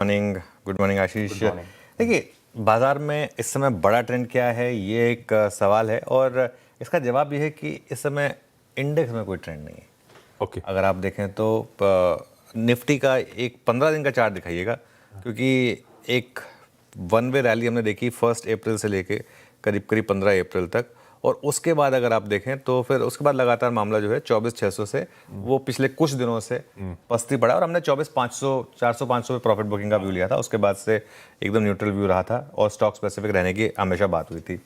Morning, good morning Ashish. Good morning. देखिए, बाजार में इस समय बड़ा ट्रेंड क्या है, ये एक सवाल है और इसका जवाब ये है कि इस समय इंडेक्स में कोई ट्रेंड नहीं है। ओके। अगर आप देखें तो निफ्टी का एक 15 दिन का चार्ट दिखाइएगा, क्योंकि एक वन वे रैली हमने देखी 1 अप्रैल से लेके करीब करीब 15 अप्रैल तक, और उसके बाद अगर आप देखें तो फिर उसके बाद लगातार मामला जो है 24,600 से वो पिछले कुछ दिनों से पस्ती पड़ा, और हमने 24,500 400-500 पे प्रॉफिट बुकिंग का व्यू लिया था। उसके बाद से एकदम न्यूट्रल व्यू रहा था और स्टॉक स्पेसिफिक रहने की हमेशा बात हुई थी।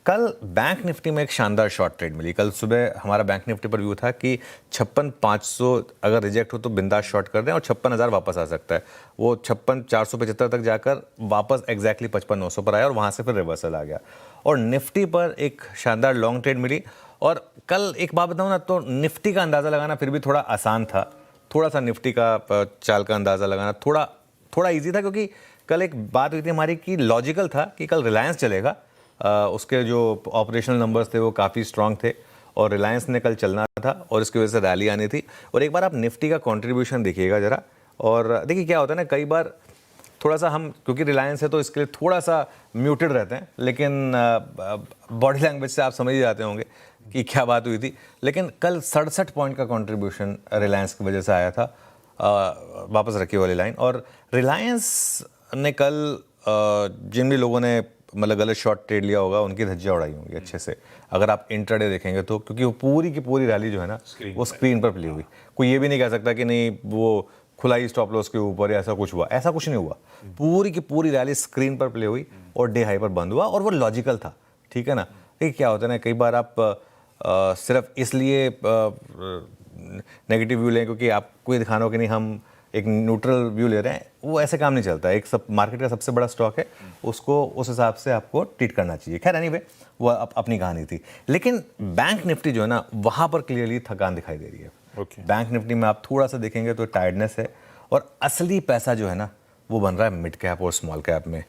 कल बैंक निफ्टी में एक शानदार शॉर्ट ट्रेड मिली। कल सुबह हमारा बैंक निफ्टी पर व्यू था कि 56,500 अगर रिजेक्ट हो तो बिंदास शॉर्ट कर दें और 56,000 वापस आ सकता है। वो 56,475 तक जाकर वापस एग्जैक्टली 55,900 पर आया और वहाँ से फिर रिवर्सल आ गया। और निफ्टी पर एक शानदार लॉन्ग ट्रेड मिली। और कल एक बात बताऊँ ना, तो निफ्टी का अंदाज़ा लगाना फिर भी थोड़ा आसान था। थोड़ा सा निफ्टी का चाल का अंदाज़ा लगाना थोड़ा ईजी था, क्योंकि कल एक बात हुई थी हमारी कि लॉजिकल था कि कल रिलायंस चलेगा। उसके जो ऑपरेशनल नंबर्स थे वो काफ़ी स्ट्रांग थे और रिलायंस ने कल चलना था और इसकी वजह से रैली आनी थी। और एक बार आप निफ्टी का कंट्रीब्यूशन देखिएगा ज़रा, और देखिए क्या होता है ना, कई बार थोड़ा सा हम, क्योंकि रिलायंस है तो इसके लिए थोड़ा सा म्यूटेड रहते हैं, लेकिन बॉडी लैंग्वेज से आप समझ ही जाते होंगे कि क्या बात हुई थी। लेकिन कल 67 पॉइंट का कंट्रीब्यूशन रिलायंस की वजह से आया था। वापस रखी वाली लाइन। और रिलायंस ने कल जिन भी लोगों ने मतलब गलत शॉट ट्रेड लिया होगा उनकी धज्जियां उड़ाई होंगी अच्छे से, अगर आप इंट्राडे देखेंगे तो, क्योंकि वो पूरी की पूरी रैली जो है ना वो स्क्रीन पर प्ले हुई। कोई ये भी नहीं कह सकता कि नहीं वो खुला ही स्टॉप लॉस के ऊपर ऐसा कुछ हुआ, ऐसा कुछ नहीं हुआ। पूरी की पूरी रैली स्क्रीन पर प्ले हुई और डे हाई पर बंद हुआ, और वो लॉजिकल था। ठीक है ना। देखिए क्या होता है ना, कई बार आप सिर्फ इसलिए नेगेटिव व्यू लें क्योंकि आपको ये दिखाना हो कि नहीं हम एक न्यूट्रल व्यू ले रहे हैं, वो ऐसे काम नहीं चलता। एक सब मार्केट का सबसे बड़ा स्टॉक है, उसको उस हिसाब से आपको ट्रीट करना चाहिए। खैर एनीवे, वो अपनी कहानी थी। लेकिन बैंक निफ्टी जो है ना, वहाँ पर क्लियरली थकान दिखाई दे रही है। बैंक निफ्टी में आप थोड़ा सा देखेंगे तो टायर्डनेस है, और असली पैसा जो है ना वो बन रहा है मिड कैप और स्मॉल कैप में।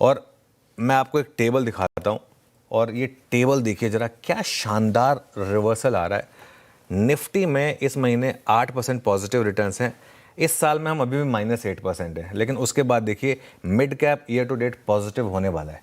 और मैं आपको एक टेबल दिखाता हूँ, और ये टेबल देखिए ज़रा, क्या शानदार रिवर्सल आ रहा है। निफ्टी में इस महीने 8% पॉजिटिव रिटर्न्स हैं। इस साल में हम अभी भी -8% है, लेकिन उसके बाद देखिए mid cap year to date positive होने वाला है।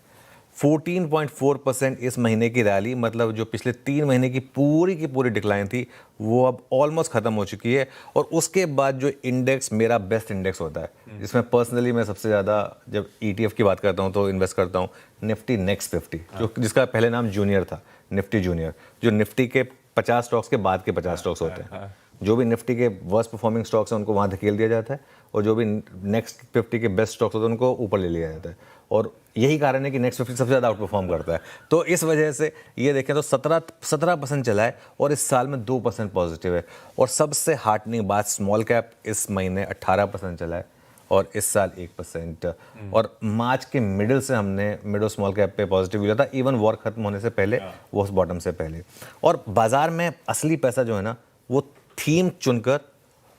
14.4% इस महीने की रैली, मतलब जो पिछले 3 महीने की पूरी डिक्लाइन थी वो अब ऑलमोस्ट ख़त्म हो चुकी है। और उसके बाद जो इंडेक्स मेरा बेस्ट इंडेक्स होता है, जिसमें पर्सनली मैं सबसे ज़्यादा जब ETF की बात करता हूँ तो इन्वेस्ट करता हूँ, निफ्टी नेक्स्ट 50, जो जिसका पहले नाम जूनियर था, निफ्टी जूनियर, जो निफ्टी के 50 स्टॉक्स के बाद के 50 स्टॉक्स होते हैं। जो भी निफ्टी के वर्स्ट परफॉर्मिंग स्टॉक्स हैं उनको वहाँ धकेल दिया जाता है, और जो भी नेक्स्ट 50 के बेस्ट स्टॉक्स होते हैं उनको ऊपर ले लिया जाता है। और यही कारण है कि नेक्स्ट 50 सबसे ज़्यादा आउट परफॉर्म करता है। तो इस वजह से ये देखें तो 17% चला है, और इस साल में 2% पॉजिटिव है। और सबसे हार्टनिंग बात, स्मॉल कैप इस महीने 18% चला है, और इस साल 1%। और मार्च के मिडिल से हमने मिड और स्मॉल कैप पे पॉजिटिव लिया था, इवन वॉर खत्म होने से पहले, वो बॉटम से पहले। और बाजार में असली पैसा जो है ना वो थीम चुनकर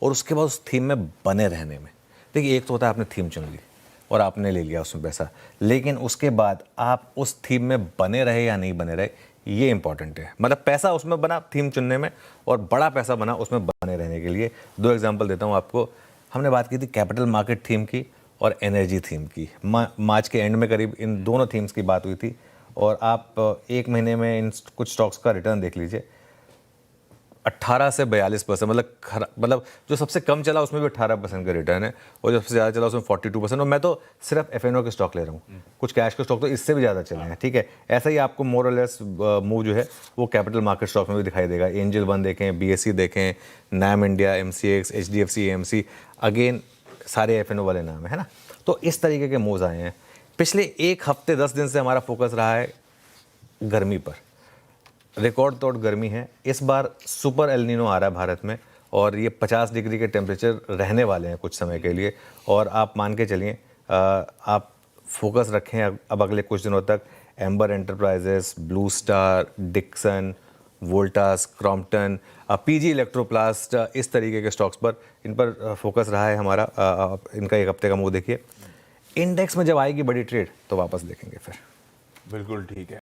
और उसके बाद उस थीम में बने रहने में। देखिए, एक तो होता है आपने थीम चुन ली और आपने ले लिया उसमें पैसा, लेकिन उसके बाद आप उस थीम में बने रहे या नहीं बने रहे, ये इंपॉर्टेंट है। मतलब पैसा उसमें बना थीम चुनने में, और बड़ा पैसा बना उसमें बने रहने के लिए। 2 एग्जांपल देता हूँ आपको। हमने बात की थी कैपिटल मार्केट थीम की और एनर्जी थीम की। मार्च के एंड में करीब इन दोनों थीम्स की बात हुई थी, और आप एक महीने में इन कुछ स्टॉक्स का रिटर्न देख लीजिए, 18 से 42%। मतलब जो सबसे कम चला उसमें भी 18% का रिटर्न है, और जो सबसे ज़्यादा चला उसमें 42%। और मैं तो सिर्फ FNO के स्टॉक ले रहा हूँ, कुछ कैश के स्टॉक तो इससे भी ज़्यादा चले हैं। ठीक है, ऐसा ही आपको मोर और लेस मूव जो है वो कैपिटल मार्केट स्टॉक में भी दिखाई देगा। एंजल वन देखें, BSE देखें, NAM India, MCX, HDFC AMC, again सारे FNO वाले नाम है ना। तो इस तरीके के मूव्स आए हैं। पिछले एक हफ्ते 10 दिन से हमारा फोकस रहा है गर्मी पर। रिकॉर्ड तोड़ गर्मी है इस बार। सुपर एल नीनो आ रहा है भारत में, और ये 50 डिग्री के टेम्परेचर रहने वाले हैं कुछ समय के लिए। और आप मान के चलिए, आप फोकस रखें अब अगले कुछ दिनों तक Amber Enterprises, Blue Star, Dixon, Voltas, Crompton, PG Electroplast, इस तरीके के स्टॉक्स पर, इन पर फोकस रहा है हमारा। इनका एक हफ्ते का मूव देखिए। इंडेक्स में जब आएगी बड़ी ट्रेड तो वापस देखेंगे फिर। बिल्कुल ठीक है।